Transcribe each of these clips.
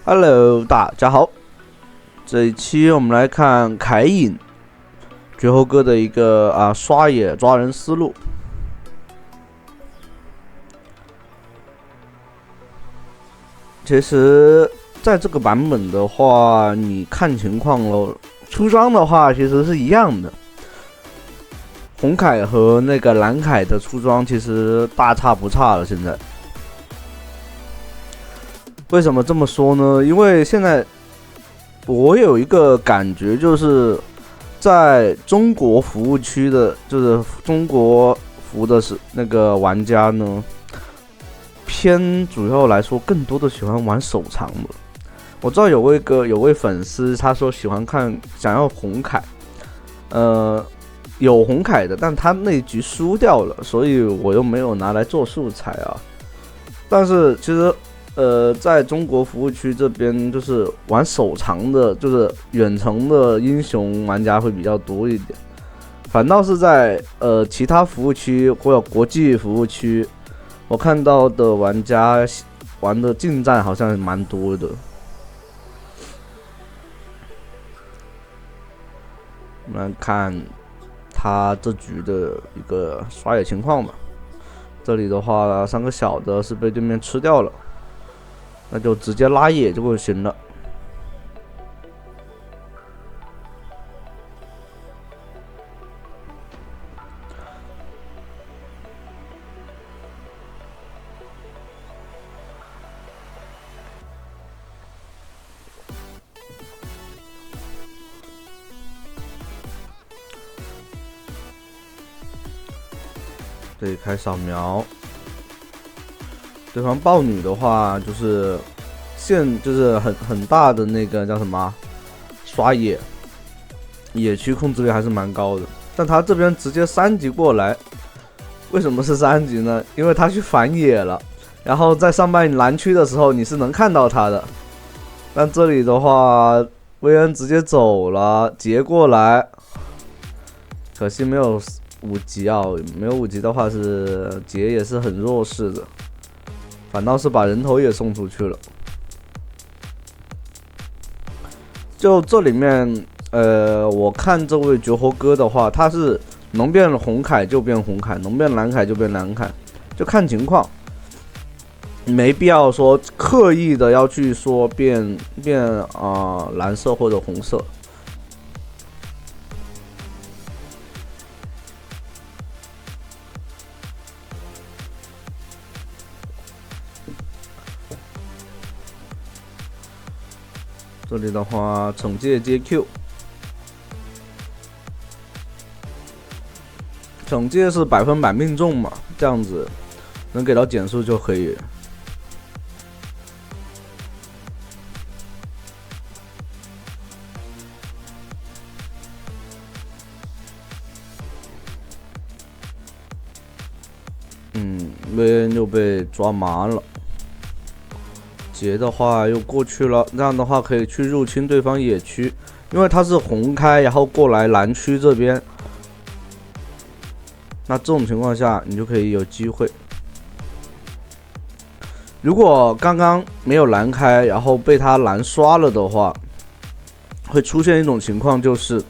Hello，大家好。这一期我们来看凯隐绝后哥的一个刷野抓人思路。其实，在这个版本的话，你看情况咯。出装的话，其实是一样的。红凯和那个蓝凯的出装其实大差不差了。现在，为什么这么说呢？因为现在我有一个感觉，就是在中国服务区的，就是中国服的是那个玩家呢，偏主要来说更多的喜欢玩手长的。我知道有位粉丝他说想要红凯，有红凯的，但他那局输掉了，所以我又没有拿来做素材啊。但是其实在中国服务区这边，就是玩手长的，就是远程的英雄玩家会比较多一点。反倒是在其他服务区或者国际服务区，我看到的玩家玩的近战好像蛮多的。我们来看他这局的一个刷野情况吧。这里的话，3个小的是被对面吃掉了。那就直接拉野就行了。这里开扫描。对方豹女的话，就是很大的那个叫什么刷野区控制力还是蛮高的，但他这边直接3级过来，为什么是3级呢？因为他去反野了，然后在上半蓝区的时候你是能看到他的，但这里的话薇恩直接走了，截过来，可惜没有5级啊，没有5级的话是截也是很弱势的。反倒是把人头也送出去了。就这里面，我看这位绝活哥的话，他是能变红凯就变红凯，能变蓝凯就变蓝凯，就看情况，没必要说刻意的要去说变蓝色或者红色。这里的话，惩戒接 Q， 惩戒是100%命中嘛，这样子能给到减速就可以。薇恩又被抓麻了。截的话又过去了，这样的话可以去入侵对方野区，因为他是红开，然后过来蓝区这边，那这种情况下你就可以有机会。如果刚刚没有蓝开，然后被他蓝刷了的话，会出现一种情况，就是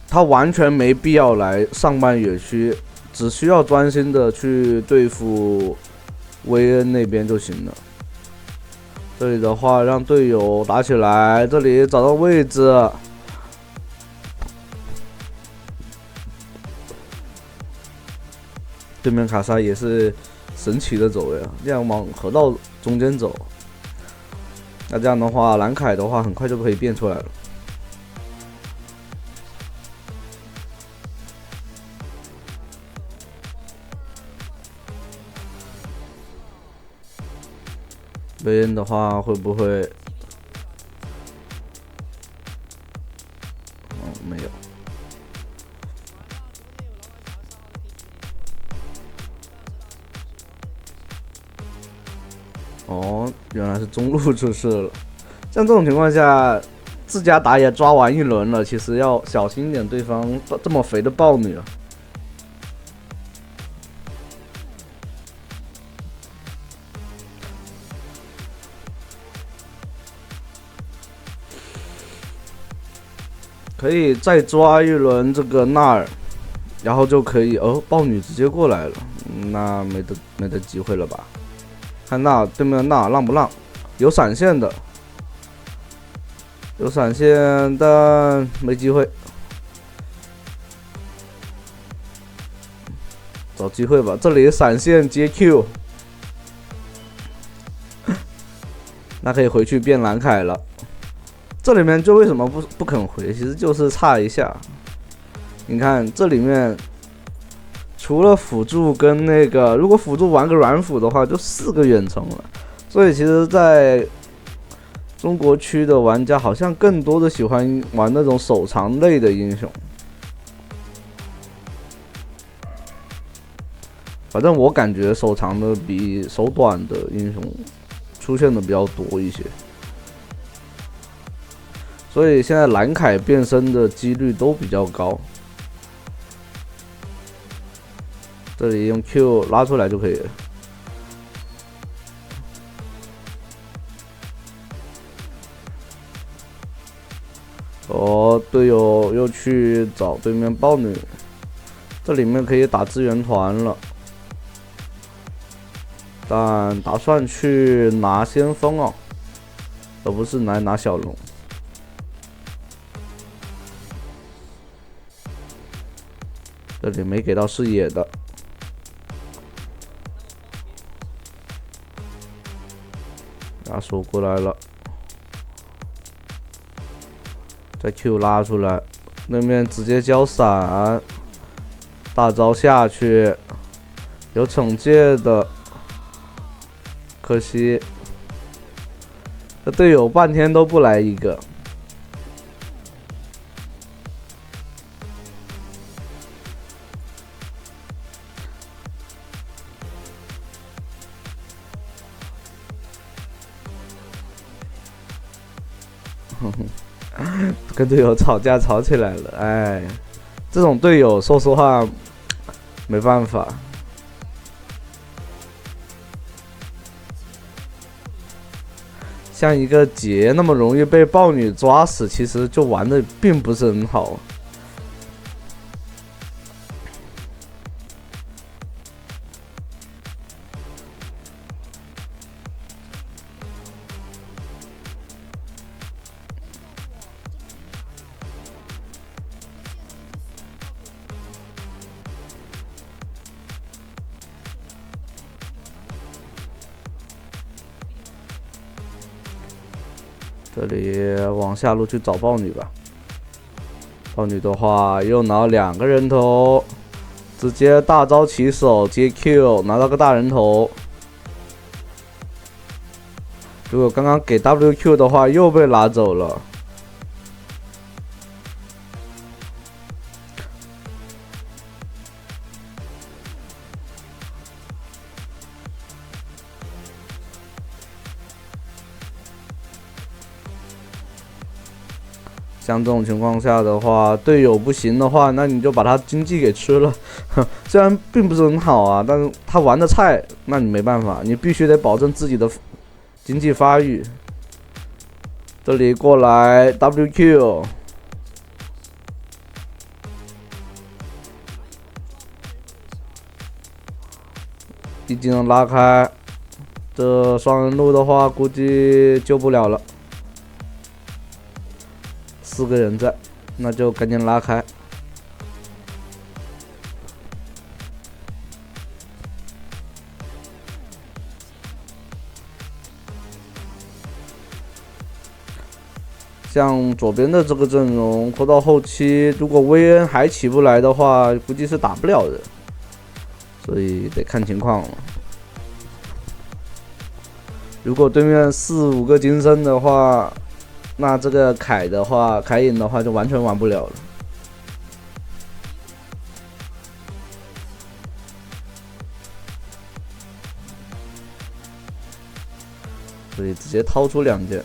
他完全没必要来上半野区，只需要专心的去对付薇恩那边就行了。这里的话，让队友打起来，这里找到位置，对面卡莎也是神奇的走位啊，这样往河道中间走，那这样的话，蓝凯的话很快就可以变出来了。薇恩的话会不会？没有。原来是中路出事了。像这种情况下，自家打野抓完一轮了，其实要小心一点，对方这么肥的豹女啊。可以再抓一轮这个纳尔，然后就可以豹女直接过来了，那没得机会了吧？看纳尔对面的纳尔让不让？有闪现的，有闪现但没机会，找机会吧。这里闪现接 Q， 那可以回去变蓝凯了。这里面就为什么不肯回，其实就是差一下。你看这里面，除了辅助跟那个，如果辅助玩个软辅的话，就4个远程了。所以其实，在中国区的玩家好像更多的喜欢玩那种手长类的英雄。反正我感觉手长的比手短的英雄出现的比较多一些。所以现在蓝凯变身的几率都比较高。这里用 Q 拉出来就可以了。队友又去找对面豹女，这里面可以打支援团了，但打算去拿先锋哦，而不是来拿小龙。这里没给到视野的，亚索过来了，再 Q 拉出来，那边直接交闪，大招下去，有惩戒的，可惜这队友半天都不来一个。跟队友吵架吵起来了，哎，这种队友说实话没办法。像一个杰那么容易被豹女抓死，其实就玩的并不是很好。这里往下路去找豹女吧。豹女的话又拿2个人头，直接大招起手接 Q， 拿到个大人头。如果刚刚给 WQ 的话，又被拿走了。像这种情况下的话，队友不行的话，那你就把他经济给吃了。虽然并不是很好啊，但是他玩的菜，那你没办法，你必须得保证自己的经济发育。这里过来 WQ， 一技能拉开，这双人路的话估计救不了了。4个人在，那就赶紧拉开。像左边的这个阵容，拖到后期，如果薇恩还起不来的话，估计是打不了的，所以得看情况了。如果对面4、5个金身的话，那这个凯隐的话就完全玩不了了。所以直接掏出2件。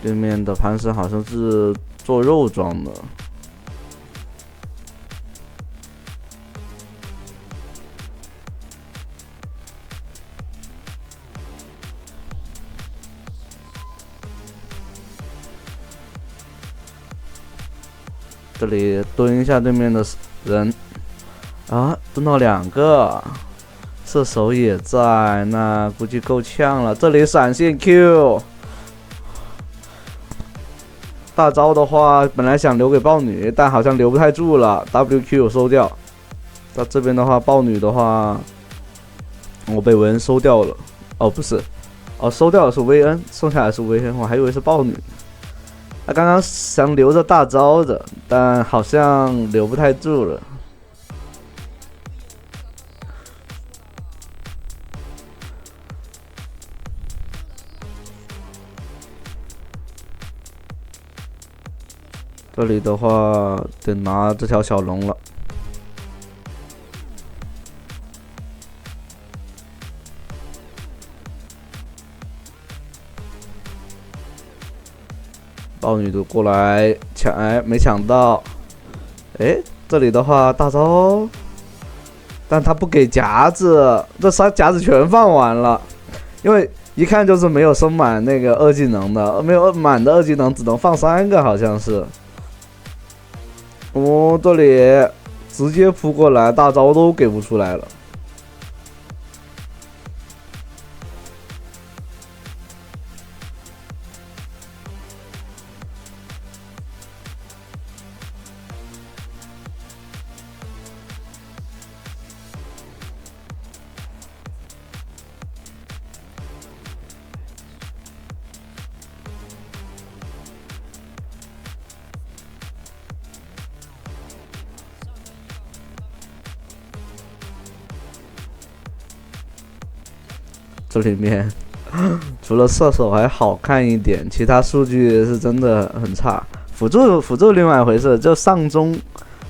对面的潘神好像是做肉装的，这里蹲一下对面的人啊，蹲到2个，射手也在，那估计够呛了。这里闪现 Q， 大招的话本来想留给豹女，但好像留不太住了 ，WQ 收掉。到这边的话，豹女的话，我被维恩收掉了。哦，不是，哦，收掉的是薇恩，剩下的是维恩，我还以为是豹女。他刚刚想留着大招的，但好像留不太住了。这里的话得拿这条小龙了。豹女的过来抢，哎，没抢到。哎，这里的话大招，但他不给夹子，这夹子全放完了，因为一看就是没有升满那个2技能的，没有满的2技能只能放3个，好像是。哦，这里直接扑过来，大招都给不出来了。这里面除了射手还好看一点，其他数据是真的很差。辅助另外一回事，就上中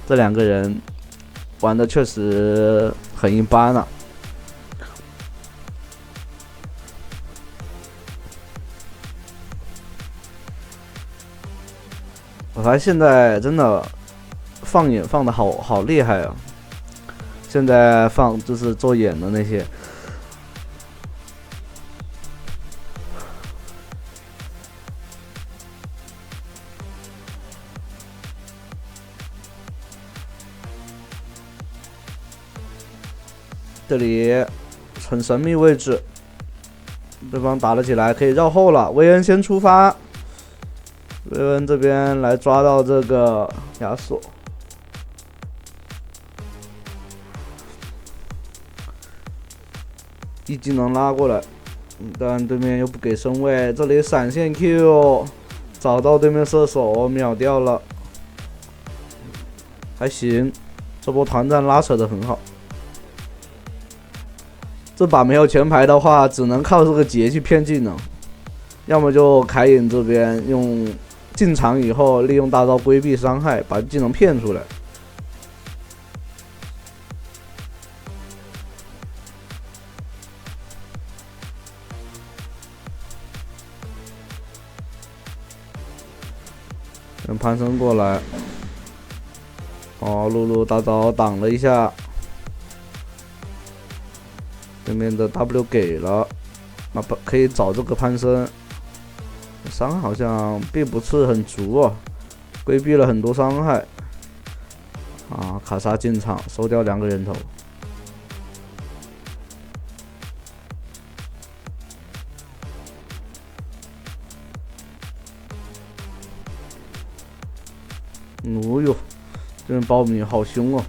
这2个人玩的确实很一般啊。我发现现在真的放眼放的好厉害啊！现在放就是做眼的那些。这里很神秘位置，对方打了起来，可以绕后了。维恩先出发，维恩这边来抓到这个亚索，一技能拉过来，但对面又不给身位。这里闪现 Q， 找到对面射手，秒掉了，还行，这波团战拉扯的很好。这把没有前排的话，只能靠这个劫去骗技能，要么就凯隐这边用进场以后利用大招规避伤害，把技能骗出来。等潘森过来，哦，露露大招挡了一下。对面的 W 给了，那可以找这个潘森，伤好像并不是很足哦，规避了很多伤害。啊，卡莎进场收掉2个人头。哦哟，这边苞米好凶哦！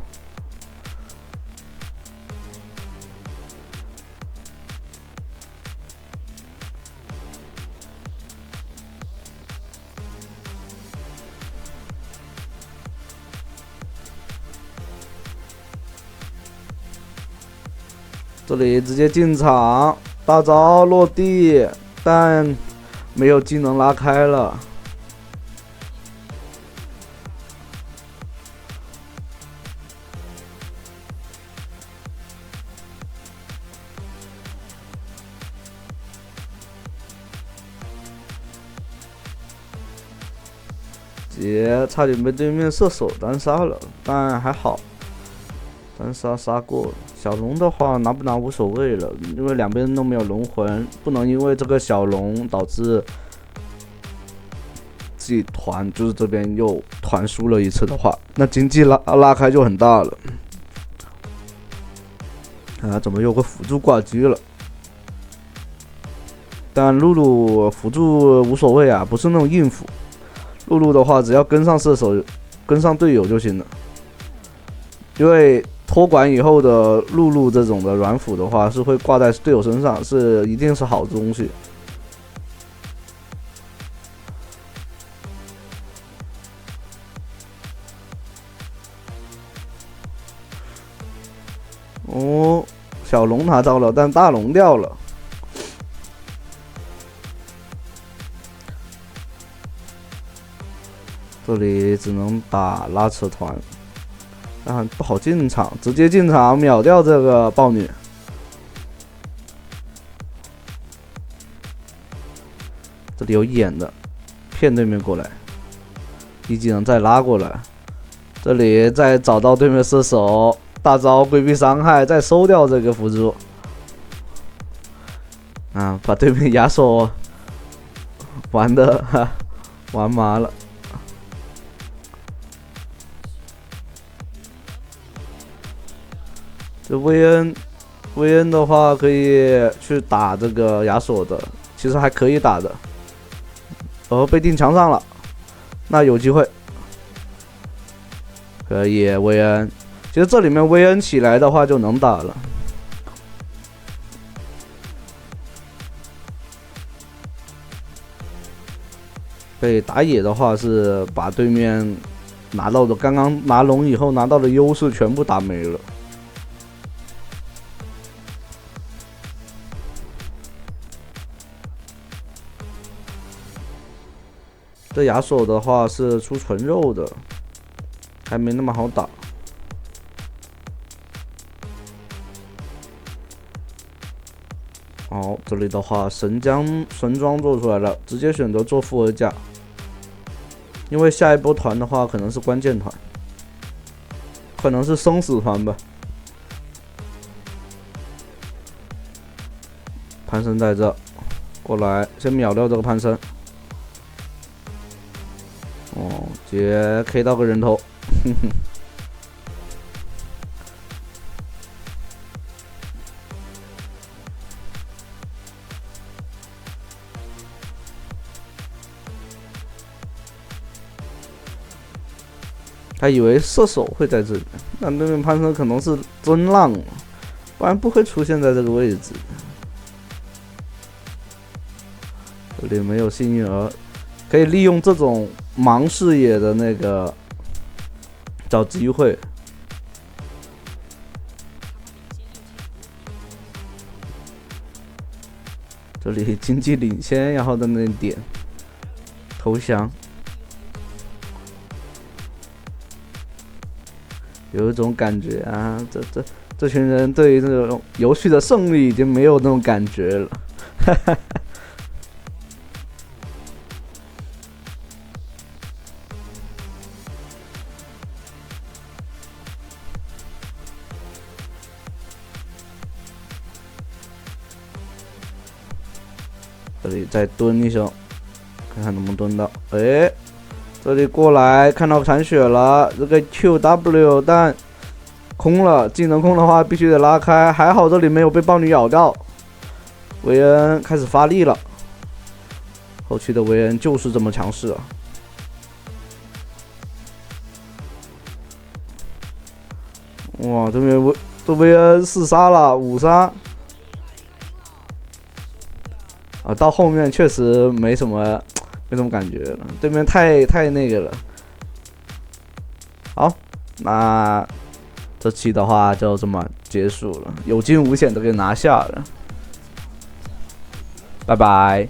这里直接进场，大招落地，但没有技能拉开了。杰差点被对面射手单杀了，但还好，单杀过了。小龙的话拿不拿无所谓了，因为2边都没有龙魂，不能因为这个小龙导致己团就是这边又团输了一次的话，那经济拉开就很大了。啊，怎么有个辅助挂机了？但露露辅助无所谓啊，不是那种硬辅。露露的话，只要跟上射手，跟上队友就行了。因为托管以后的露露这种的软辅的话，是会挂在队友身上，是一定是好东西。哦，小龙拿到了，但大龙掉了。这里只能打拉扯团，但不好进场，直接进场秒掉这个豹女。这里有眼的，骗对面过来，一技能再拉过来，这里再找到对面射手，大招规避伤害，再收掉这个辅助。啊，把对面亚索玩的玩麻了。这薇恩的话可以去打这个亚索的，其实还可以打的。被定墙上了，那有机会。可以薇恩，其实这里面薇恩起来的话就能打了。被打野的话是把对面拿到的刚刚拿龙以后拿到的优势全部打没了。这亚索的话是出纯肉的，还没那么好打。好，这里的话神装做出来了，直接选择做复合甲，因为下一波团的话可能是关键团，可能是生死团吧。潘森在这，过来先秒掉这个潘森。哦，直接 K 到个人头，哼哼。他以为射手会在这里，但对面潘森可能是真浪，不然不会出现在这个位置。这里没有幸运儿，可以利用这种盲视野的那个找机会。这里经济领先，然后在那点投降，有一种感觉啊，这群人对于这种游戏的胜利已经没有那种感觉了，哈哈。这里再蹲一声，看看能不能蹲到。哎，这里过来看到残血了，这个 QW 但空了，技能空的话必须得拉开。还好这里没有被豹女咬到。维恩开始发力了，后期的维恩就是这么强势啊！哇，这边维恩4杀了5杀。啊，到后面确实没什么感觉了，对面太那个了。好，那这期的话就这么结束了，有惊无险的给拿下了，拜拜。